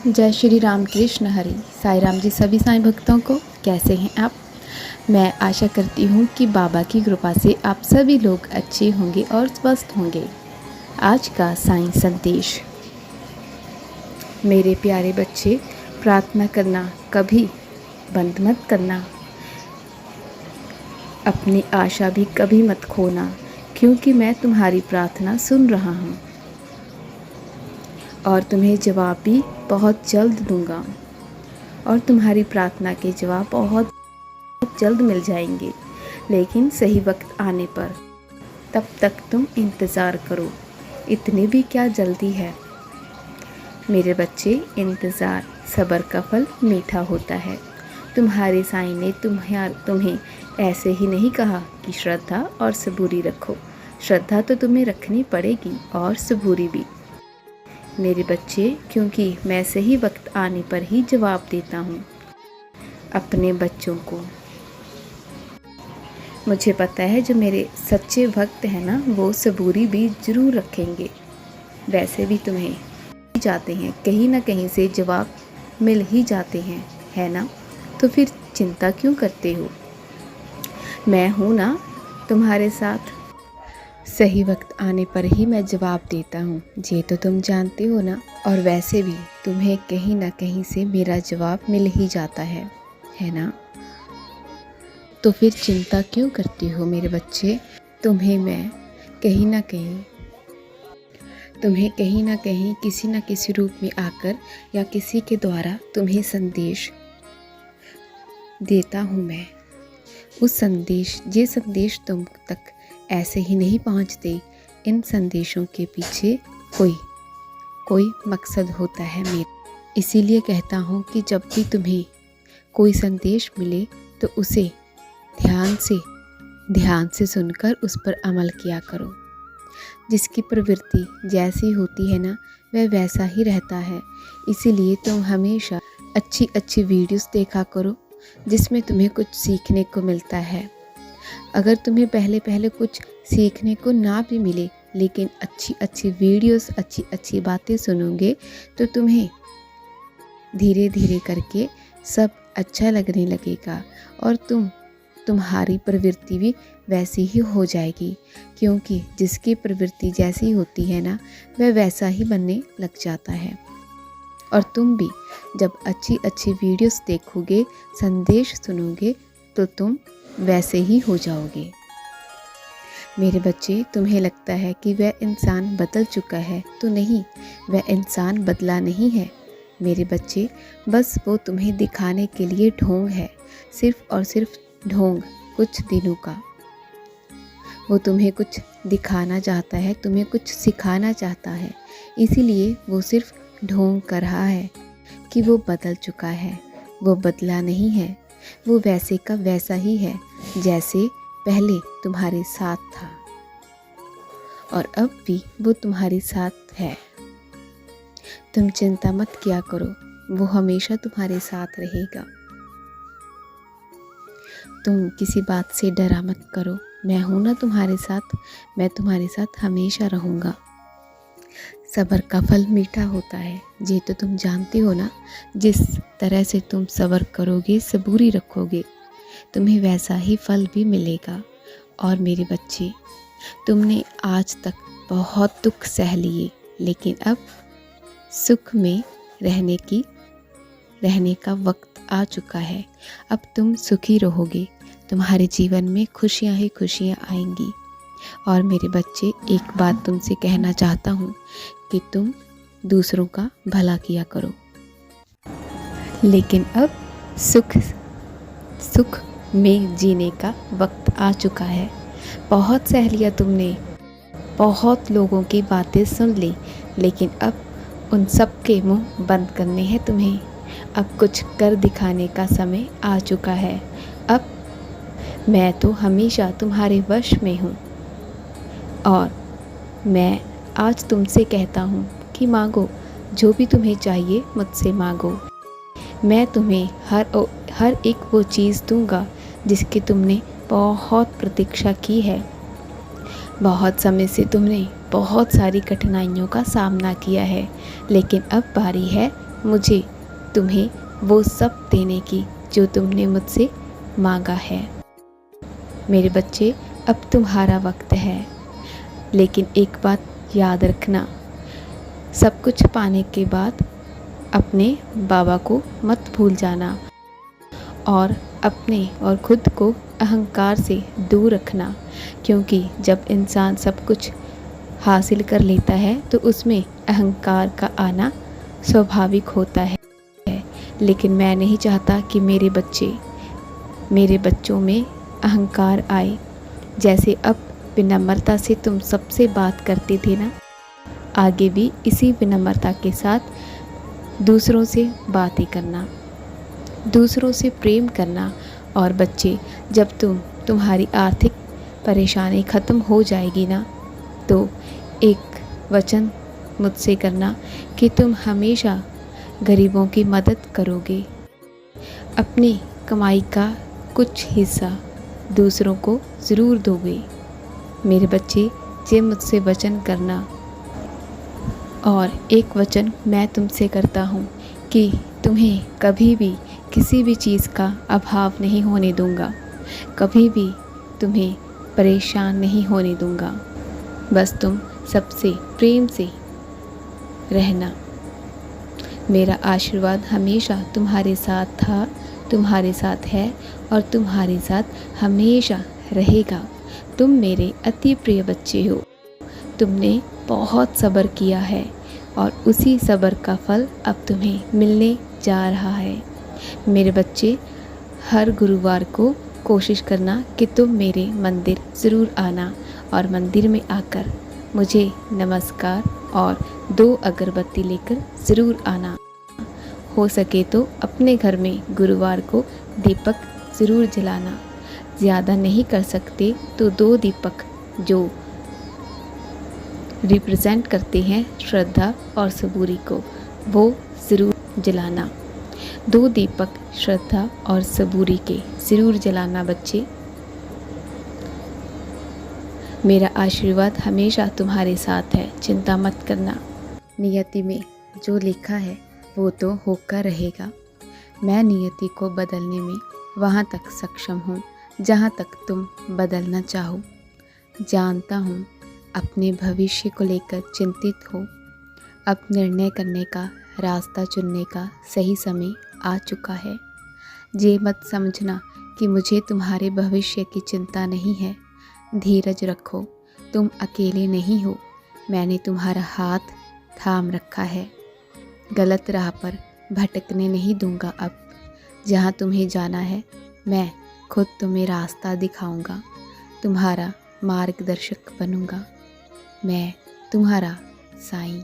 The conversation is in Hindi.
जय श्री राम कृष्ण हरि। साईं राम जी सभी साईं भक्तों को कैसे हैं आप। मैं आशा करती हूँ कि बाबा की कृपा से आप सभी लोग अच्छे होंगे और स्वस्थ होंगे। आज का साईं संदेश। मेरे प्यारे बच्चे, प्रार्थना करना कभी बंद मत करना। अपनी आशा भी कभी मत खोना, क्योंकि मैं तुम्हारी प्रार्थना सुन रहा हूँ और तुम्हें जवाब भी बहुत जल्द दूंगा। और तुम्हारी प्रार्थना के जवाब बहुत जल्द मिल जाएंगे, लेकिन सही वक्त आने पर। तब तक तुम इंतज़ार करो। इतनी भी क्या जल्दी है मेरे बच्चे। इंतज़ार, सब्र का फल मीठा होता है। तुम्हारे साईं ने तुम्हें ऐसे ही नहीं कहा कि श्रद्धा और सबूरी रखो। श्रद्धा तो तुम्हें रखनी पड़ेगी और सबूरी भी मेरे बच्चे, क्योंकि मैं सही वक्त आने पर ही जवाब देता हूँ अपने बच्चों को। मुझे पता है जो मेरे सच्चे भक्त हैं ना, वो सबूरी भी ज़रूर रखेंगे। वैसे भी तुम्हें जाते हैं, कहीं ना कहीं से जवाब मिल ही जाते हैं, है ना। तो फिर चिंता क्यों करते हो। मैं हूँ ना तुम्हारे साथ। सही वक्त आने पर ही मैं जवाब देता हूँ, ये तो तुम जानते हो ना। और वैसे भी तुम्हें कहीं ना कहीं से मेरा जवाब मिल ही जाता है ना। तो फिर चिंता क्यों करती हो मेरे बच्चे। तुम्हें मैं कहीं ना कहीं किसी न किसी रूप में आकर या किसी के द्वारा तुम्हें संदेश देता हूँ मैं। ये संदेश तुम तक ऐसे ही नहीं पहुँचते। इन संदेशों के पीछे कोई मकसद होता है मेरा। इसीलिए कहता हूँ कि जब भी तुम्हें कोई संदेश मिले तो उसे ध्यान से सुनकर उस पर अमल किया करो। जिसकी प्रवृत्ति जैसी होती है ना, वह वैसा ही रहता है। इसीलिए तुम हमेशा अच्छी वीडियोस देखा करो, जिसमें तुम्हें कुछ सीखने को मिलता है। अगर तुम्हें पहले कुछ सीखने को ना भी मिले, लेकिन अच्छी वीडियोस, अच्छी बातें सुनोगे तो तुम्हें धीरे धीरे करके सब अच्छा लगने लगेगा और तुम्हारी प्रवृत्ति भी वैसी ही हो जाएगी। क्योंकि जिसकी प्रवृत्ति जैसी होती है ना, वह वैसा ही बनने लग जाता है। और तुम भी जब अच्छी वीडियोस देखोगे, संदेश सुनोगे, तो तुम वैसे ही हो जाओगे। मेरे बच्चे, तुम्हें लगता है कि वह इंसान बदल चुका है, तो नहीं, वह इंसान बदला नहीं है मेरे बच्चे। बस वो तुम्हें दिखाने के लिए ढोंग है, सिर्फ और सिर्फ ढोंग, कुछ दिनों का। वो तुम्हें कुछ दिखाना चाहता है, तुम्हें कुछ सिखाना चाहता है। इसीलिए वो सिर्फ ढोंग कर रहा है कि वो बदल चुका है। वो बदला नहीं है, वो वैसे का वैसा ही है जैसे पहले तुम्हारे साथ था, और अब भी वो तुम्हारे साथ है। तुम चिंता मत किया करो, वो हमेशा तुम्हारे साथ रहेगा। तुम किसी बात से डरा मत करो। मैं हूं ना तुम्हारे साथ, मैं तुम्हारे साथ हमेशा रहूँगा। सब्र का फल मीठा होता है, ये तो तुम जानते हो ना। जिस तरह से तुम सब्र करोगे, सबूरी रखोगे, तुम्हें वैसा ही फल भी मिलेगा। और मेरे बच्चे, तुमने आज तक बहुत दुख सह लिए, लेकिन अब सुख में रहने का वक्त आ चुका है। अब तुम सुखी रहोगे, तुम्हारे जीवन में खुशियाँ ही खुशियाँ आएंगी। और मेरे बच्चे, एक बात तुमसे कहना चाहता हूँ कि तुम दूसरों का भला किया करो। लेकिन अब सुख में जीने का वक्त आ चुका है। बहुत सह लिया तुमने, बहुत लोगों की बातें सुन ली, लेकिन अब उन सब के मुंह बंद करने हैं तुम्हें। अब कुछ कर दिखाने का समय आ चुका है। अब मैं तो हमेशा तुम्हारे वश में हूँ, और मैं आज तुमसे कहता हूँ कि मांगो, जो भी तुम्हें चाहिए मुझसे मांगो। मैं तुम्हें हर एक वो चीज़ दूंगा जिसकी तुमने बहुत प्रतीक्षा की है। बहुत समय से तुमने बहुत सारी कठिनाइयों का सामना किया है, लेकिन अब बारी है मुझे तुम्हें वो सब देने की जो तुमने मुझसे मांगा है। मेरे बच्चे, अब तुम्हारा वक्त है, लेकिन एक बात याद रखना, सब कुछ पाने के बाद अपने बाबा को मत भूल जाना और अपने और खुद को अहंकार से दूर रखना, क्योंकि जब इंसान सब कुछ हासिल कर लेता है तो उसमें अहंकार का आना स्वाभाविक होता है। लेकिन मैं नहीं चाहता कि मेरे बच्चों में अहंकार आए। जैसे अब विनम्रता से तुम सबसे बात करते थे ना, आगे भी इसी विनम्रता के साथ दूसरों से बातें करना, दूसरों से प्रेम करना। और बच्चे, जब तुम्हारी आर्थिक परेशानी ख़त्म हो जाएगी ना, तो एक वचन मुझसे करना कि तुम हमेशा गरीबों की मदद करोगे। अपनी कमाई का कुछ हिस्सा दूसरों को ज़रूर दोगे। मेरे बच्चे, ये मुझसे वचन करना। और एक वचन मैं तुमसे करता हूँ कि तुम्हें कभी भी किसी भी चीज़ का अभाव नहीं होने दूँगा, कभी भी तुम्हें परेशान नहीं होने दूँगा। बस तुम सबसे प्रेम से रहना। मेरा आशीर्वाद हमेशा तुम्हारे साथ था, तुम्हारे साथ है और तुम्हारे साथ हमेशा रहेगा। तुम मेरे अति प्रिय बच्चे हो। तुमने बहुत सब्र किया है और उसी सब्र का फल अब तुम्हें मिलने जा रहा है। मेरे बच्चे, हर गुरुवार को कोशिश करना कि तुम मेरे मंदिर ज़रूर आना और मंदिर में आकर मुझे नमस्कार और 2 अगरबत्ती लेकर ज़रूर आना। हो सके तो अपने घर में गुरुवार को दीपक ज़रूर जलाना। ज़्यादा नहीं कर सकते तो 2 दीपक जो रिप्रेजेंट करते हैं श्रद्धा और सबूरी को, वो ज़रूर जलाना। 2 दीपक श्रद्धा और सबूरी के ज़रूर जलाना बच्चे। मेरा आशीर्वाद हमेशा तुम्हारे साथ है, चिंता मत करना। नियति में जो लिखा है वो तो होकर रहेगा। मैं नियति को बदलने में वहाँ तक सक्षम हूँ जहाँ तक तुम बदलना चाहो। जानता हूँ अपने भविष्य को लेकर चिंतित हो। अब निर्णय करने का, रास्ता चुनने का सही समय आ चुका है। ये मत समझना कि मुझे तुम्हारे भविष्य की चिंता नहीं है। धीरज रखो, तुम अकेले नहीं हो। मैंने तुम्हारा हाथ थाम रखा है। गलत राह पर भटकने नहीं दूंगा। अब जहाँ तुम्हें जाना है, मैं खुद तुम्हें रास्ता दिखाऊंगा, तुम्हारा मार्गदर्शक बनूंगा। मैं तुम्हारा साईं।